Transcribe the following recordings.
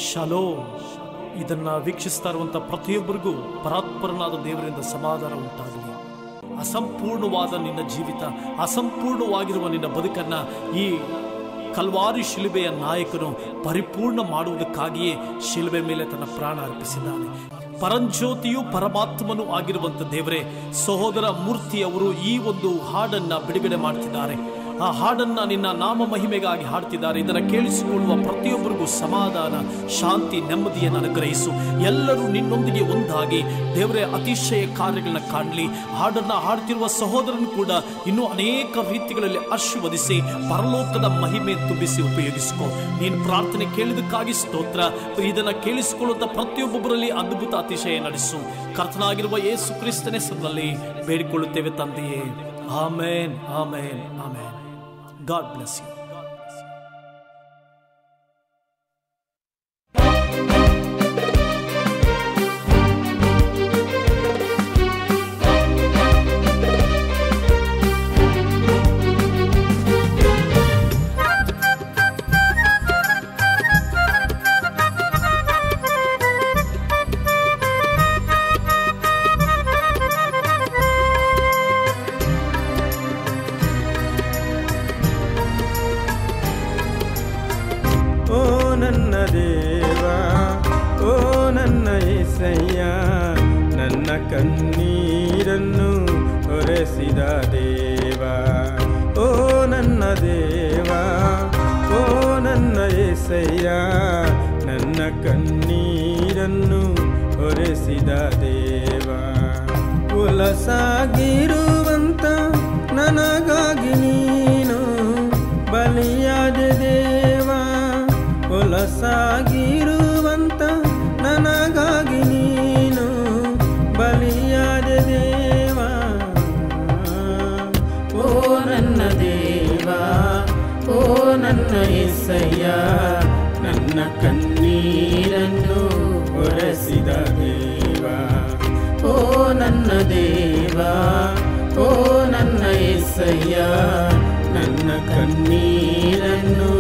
Shalom. ಇದನ್ನ ವೀಕ್ಷಿಸ್ತಾ ಇರುವಂತ ಪ್ರತಿಯೊಬ್ಬರಿಗೂ ಪರಾತ್ಪರನಾದ ದೇವರಿಂದ ಸಮಾಧಾನ ಉಂಟಾಗಲಿ. ಅಸಂಪೂರ್ಣವಾದ ನಿನ್ನ ಜೀವಿತ, ಅಸಂಪೂರ್ಣವಾಗಿರುವ ನಿನ್ನ ಬದುಕನ್ನ ಈ ಕಲ್ವಾರಿ ಶಿಲುಬೆಯ ನಾಯಕನು ಪರಿಪೂರ್ಣ ಮಾಡುವುದಕ್ಕಾಗಿಯೇ ಶಿಲುಬೆ ಮೇಲೆ ತನ್ನ ಪ್ರಾಣ ಅರ್ಪಿಸಿದ್ದಾನೆ. ಪರಂಜ್ಯೋತಿಯು ಪರಮಾತ್ಮನು ಆಗಿರುವಂತ ದೇವರೇ, ಸಹೋದರ ಮೂರ್ತಿಯವರು ಈ ಒಂದು ಹಾಡನ್ನ ಬಿಡುಗಡೆ ಮಾಡ್ತಿದ್ದಾರೆ. ಆ ಹಾಡನ್ನ ನಿನ್ನ ನಾಮ ಮಹಿಮೆಗಾಗಿ ಹಾಡ್ತಿದ್ದಾರೆ. ಇದನ್ನು ಕೇಳಿಸಿಕೊಳ್ಳುವ ಪ್ರತಿಯೊಬ್ಬರಿಗೂ ಸಮಾಧಾನ, ಶಾಂತಿ, ನೆಮ್ಮದಿಯನ್ನು ಅನುಗ್ರಹಿಸು. ಎಲ್ಲರೂ ನಿನ್ನೊಂದಿಗೆ ಒಂದಾಗಿ ದೇವರೇ ಅತಿಶಯ ಕಾರ್ಯಗಳನ್ನ ಕಾಣಲಿ. ಹಾಡನ್ನ ಹಾಡ್ತಿರುವ ಸಹೋದರನು ಕೂಡ ಇನ್ನೂ ಅನೇಕ ರೀತಿಗಳಲ್ಲಿ ಆಶೀರ್ವದಿಸಿ ಪರಲೋಕದ ಮಹಿಮೆ ತುಂಬಿಸಿ ಉಪಯೋಗಿಸಿಕೊ. ನೀನು ಪ್ರಾರ್ಥನೆ ಕೇಳಿದಕ್ಕಾಗಿ ಸ್ತೋತ್ರ. ಇದನ್ನ ಕೇಳಿಸಿಕೊಳ್ಳುವಂತ ಪ್ರತಿಯೊಬ್ಬೊಬ್ಬರಲ್ಲಿ ಅದ್ಭುತ ಅತಿಶಯ ನಡೆಸು. ಕರ್ತನಾಗಿರುವ ಯೇಸು ಕ್ರಿಸ್ತನ ಹೆಸರಿನಲ್ಲಿ ಬೇಡಿಕೊಳ್ಳುತ್ತೇವೆ ತಂದೆಯೇ. ಆಮೇನ್, ಆಮೇನ್, ಆಮೇನ್. God bless you. ನನ್ನ ದೇವಾ, ಓ ನನ್ನ యేసయ్ಯ, ನನ್ನ ಕಣ್ಣೀರನ್ನು ಒರೆಸಿದ ದೇವಾ. ಓ ನನ್ನ ದೇವಾ, ಓ ನನ್ನ యేసయ్ಯ, ನನ್ನ ಕಣ್ಣೀರನ್ನು ಒರೆಸಿದ ದೇವಾ. ಉಲಸಾಗಿರುವಂತ ನನಗಾಗಿ ನೀನು ಬಲಿಯಾದ ದೇವಾ. ಉಲಸಾಗಿರುವಂತ ನನಗಾಗಿ ನೀನು ಬಲಿಯಾದ ದೇವಾ. ಓ ನನ್ನ ದೇವಾ, ಓ ನನ್ನ యేసయ్ಯ, ನನ್ನ ಕಣ್ಣೀರನ್ನು ಒರೆಸಿದ ದೇವಾ. ಓ ನನ್ನ ದೇವಾ, ಓ ನನ್ನ యేసయ్ಯ, ನನ್ನ ಕಣ್ಣೀರನ್ನು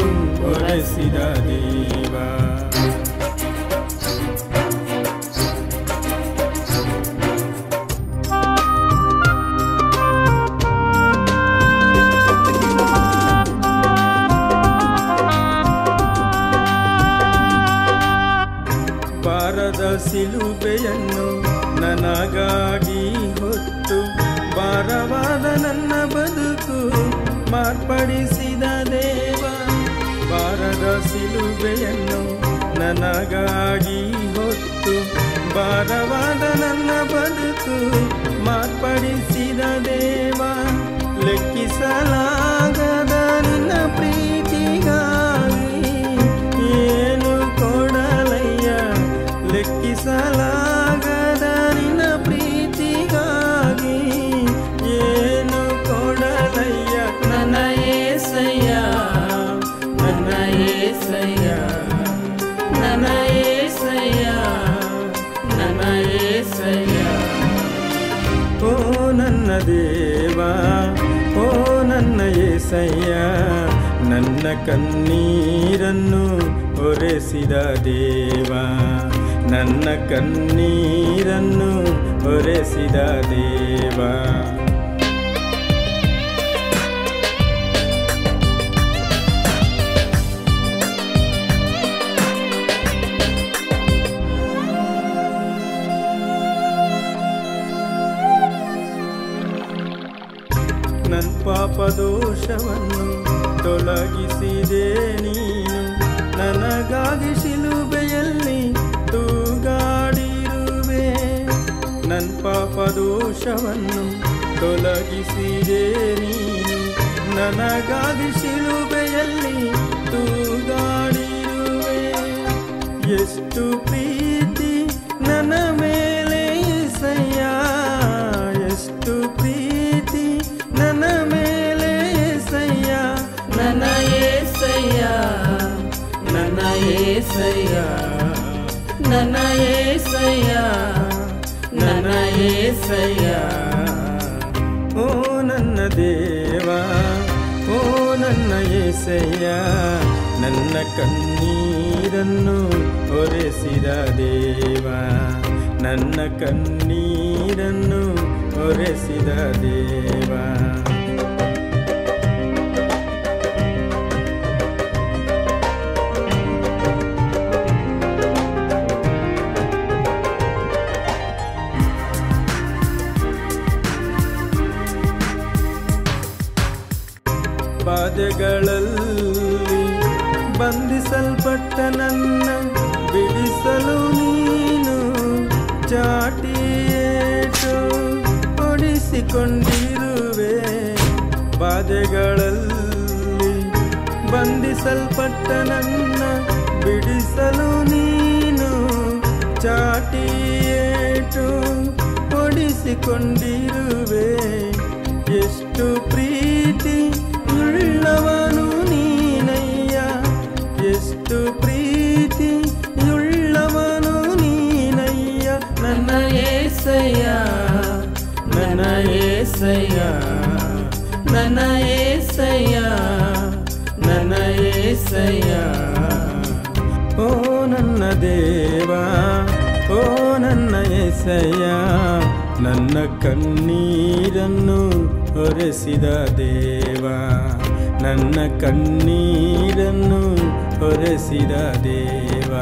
ಒರೆಸಿದ ದೇವಾ. ಭಾರದ ಸಿಲುಬೆಯನ್ನು ನನಗಾಗಿ ಹೊತ್ತು ಭಾರವಾದ ನನ್ನ ಬದುಕು ಮಾರ್ಪಡಿಸಿದ ದೇವ. ಭಾರದ ಸಿಲುಬೆಯನ್ನು ನನಗಾಗಿ ಹೊತ್ತು ಭಾರವಾದ ನನ್ನ ಬದುಕು ಮಾರ್ಪಡಿಸಿದ ದೇವ. ಲೆಕ್ಕಿಸಲಾಗದ ನಿನ್ನ ಪ್ರೀತಿಗಾಗಿ ಏನು ಕೊಡಲಯ್ಯ. ಲೆಕ್ಕಿಸಲಾಗದ ನಿನ್ನ ಪ್ರೀತಿಗಾಗಿ ಏನು ಕೊಡಲಯ್ಯ. ನನ್ನ యేసయ్య, ನನ್ನ యేసయ్య, ನನ್ನ యేసయ్య, ನನ್ನ యేసయ్య. ಓ ನನ್ನ ದೇವಾ, ಓ ನನ್ನ యేసయ్య, ನನ್ನ ಕಣ್ಣೀರನ್ನು ಒರೆಸಿದ ದೇವಾ. ನನ್ನ ಕಣ್ಣೀರನ್ನು ಒರೆಸಿದ ದೇವಾ. ನನ್ನ ಪಾಪ ದೋಷವನ್ನು ತೊಲಗಿಸಿದೆ ನೀನು. ನನಗಾಗಿ ಶಿಲುಬೆಯಲ್ಲಿ ತೂಗಾಡಿರುವೆ. ನನ್ನ ಪಾಪ ದೋಷವನ್ನು ತೊಲಗಿಸಿದೆ ನೀನು. ನನಗಾಗಿ ಶಿಲುಬೆಯಲ್ಲಿ ತೂಗಾಡಿರುವೆ. ಎಷ್ಟು ಪ್ರೀತಿ ನನ್ನ ಮೇಲೆ యేసయ్య, ಎಷ್ಟು ಪ್ರೀತಿ ನನ್ನ ಮೇಲೆ యేసయ్య. ನನ್ನ యేసయ్య, ನನ್ನ యేసయ్య, ನನ್ನ యేసయ్య, ನನ್ನ యేసయ్య. ಓ ನನ್ನ ದೇವಾ, ಓ ನನ್ನ యేసయ్ಯ ನನ್ನ ಕಣ್ಣೀರನ್ನು ಒರೆಸಿದ ದೇವ, ನನ್ನ ಕಣ್ಣೀರನ್ನು ಒರೆಸಿದ ದೇವ. ಬಾಧೆಗಳಲ್ಲಿ ಬಂಧಿಸಲ್ಪಟ್ಟ ನನ್ನ ಬಿಡಿಸಲು ನೀನು ಚಾಟಿಯೇಟು ಹೊಡಿಸಿಕೊಂಡಿರುವೆ. ಬಾಧೆಗಳಲ್ಲಿ ಬಂಧಿಸಲ್ಪಟ್ಟ ನನ್ನ ಬಿಡಿಸಲು ನೀನು ಚಾಟಿಯೇಟು ಹೊಡಿಸಿಕೊಂಡಿರುವೆ. ಎಷ್ಟು ಪ್ರೀತಿ ಉಳ್ಳವನು ನೀನಯ್ಯ, ಎಷ್ಟು ಪ್ರೀತಿ ಉಳ್ಳವನು ನೀನಯ್ಯ ನನ್ನ యేసయ్య, ನನ್ನ యేసయ్య, ನನ್ನ యేసయ్య, ನನ್ನ యేసయ్య. ಓ ನನ್ನ ದೇವ, ಓ ನನ್ನ యేసయ్య, ನನ್ನ ಕಣ್ಣೀರನ್ನು ಒರೆಸಿದ ದೇವ, ನನ್ನ ಕಣ್ಣೀರನ್ನು ಒರೆಸಿದ ದೇವ.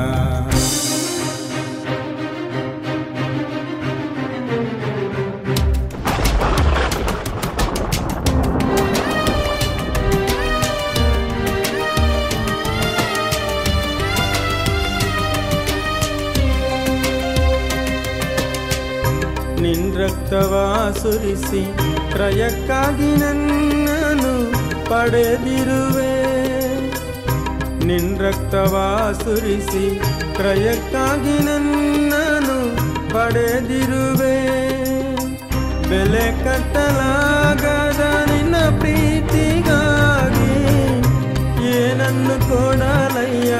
ನಿನ್ ರಕ್ತವ ಸುರಿಸಿ ಕ್ರಯಕ್ಕಾಗಿ ನನ್ನನ್ನು ಪಡೆದಿರುವೆ. ನಿನ್ ರಕ್ತವ ಸುರಿಸಿ ಕ್ರಯಕ್ಕಾಗಿ ನನ್ನನ್ನು ಪಡೆದಿರುವೆ. ಬೆಲೆ ಕಟ್ಟಲಾಗದ ನಿನ್ನ ಪ್ರೀತಿಗಾಗಿ ಏನನ್ನು ಕೊಡಲಯ್ಯ.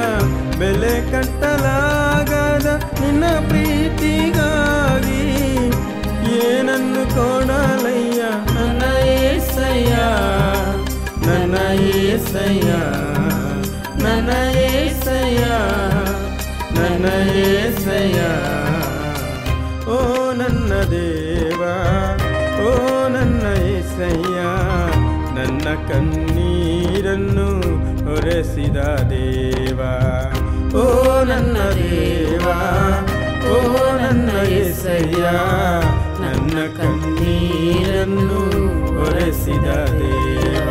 ಬೆಲೆ ಕಟ್ಟಲಾಗದ ನಿನ್ನ ಪ್ರೀತಿಗಾಗಿ ಏನನ್ನು ಕೊಡಲಯ್ಯ. ನನ್ನ యేసయ్య, ನನ್ನ యేసయ్య, ನನ್ನ యేసయ్య, ನನ್ನ యేసయ్య. ಓ ನನ್ನ ದೇವ, ಓ ನನ್ನ యేసయ్య, ನನ್ನ ಕಣ್ಣೀರನ್ನು ಒರೆಸಿದ ದೇವ. ಓ ನನ್ನ ದೇವ, ಓ ನನ್ನ యేసయ్య, ನನ್ನ ಕಣ್ಣೀರನ್ನು ಒರೆಸಿದ ದೇವ.